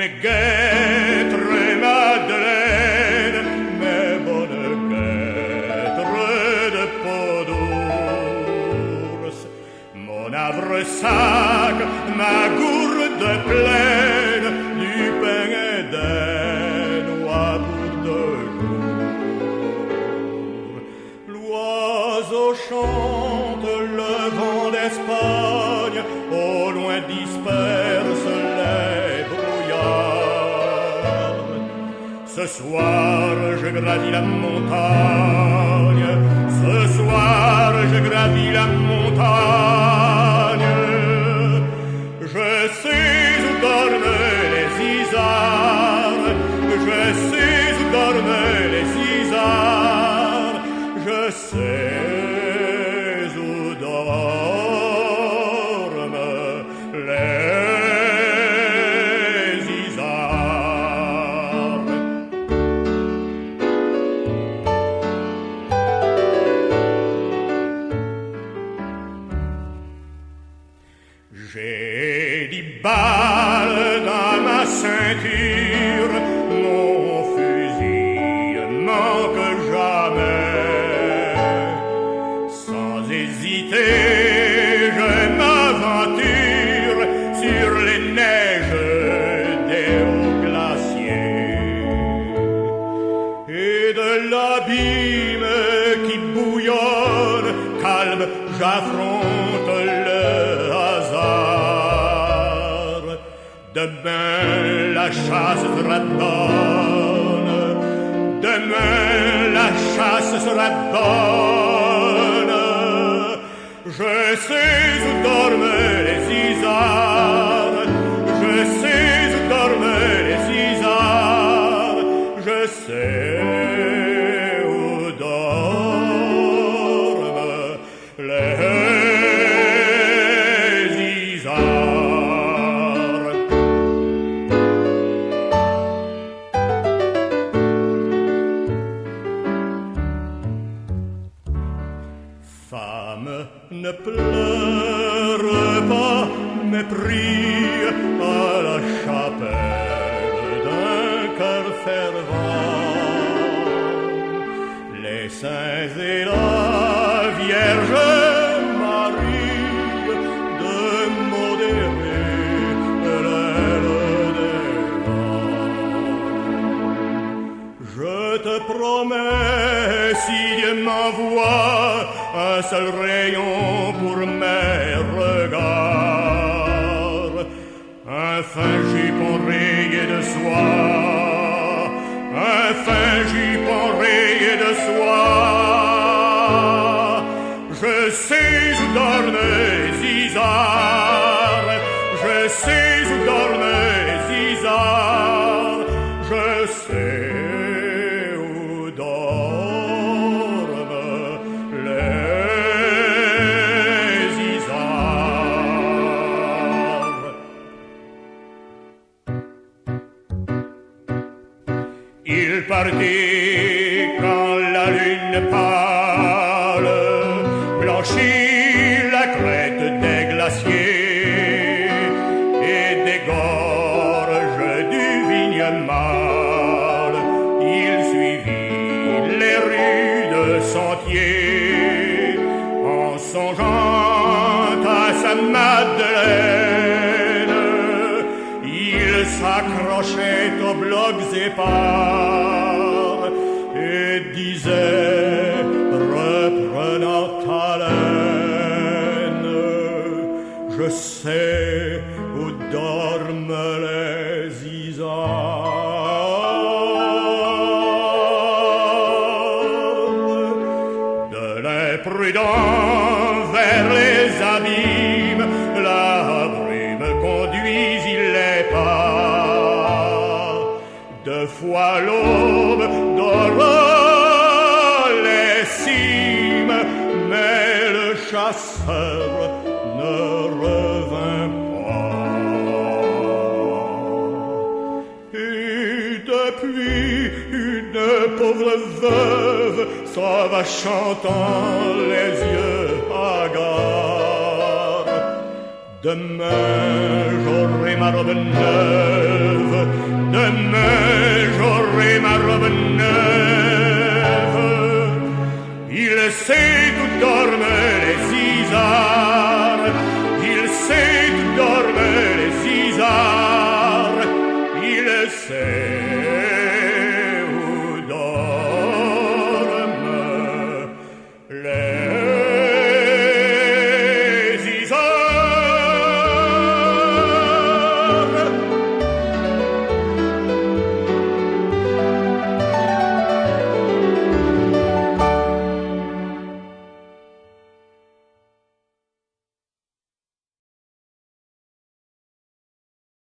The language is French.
mes guêtres et madeleines, mes bonnes guêtres de peau d'ours, mon havre-sac, ma gourde pleine du pain et des noix pour 2 jours. L'oiseau chante, le vent d'Espagne au loin disperse les brouillards. Ce soir je gravis la montagne, ce soir je gravis la montagne. Je sais où dorment les isards, je sais où dorment les isards, je sais où dorment les isards. J'ai 10 balles dans ma ceinture, mon fusil manque jamais. Sans hésiter, je m'aventure sur les neiges des hauts glaciers. Et de l'abîme qui bouillonne, calme, j'affronte le hasard. Demain la chasse sera bonne, demain la chasse sera bonne. Je sais où dorment les isards, je sais où dorment les isards, je sais où dorment les isards. Femme, ne pleure pas, mais prie à la chapelle d'un cœur fervent. Les saints et la Vierge Marie de modérer l'aile des vents. Je te promets, si Dieu m'envoie un seul rayon pour mes regards, un fin jupon rayé de soie, un fin jupon rayé de soie. Je sais où dorment les isards, je sais où dorment les isards, je sais où dorment les isards. Il partit quand la lune pâle blanchit la crête des glaciers et des gorges du Vignemale. Il suivit les rudes sentiers en songeant à sa Madeleine. Il s'accrochait aux blocs épars et disait, reprenant haleine, je sais où dorment les isards. De l'imprudent vers les abîmes, la brume conduisit les pas. 2 fois l'aube dora les cimes, mais le chasseur ne revint pas. Et depuis, une pauvre veuve s'en va chantant les yeux hagards. Demain j'aurai ma robe neuve, demain j'aurai ma robe neuve. Il sait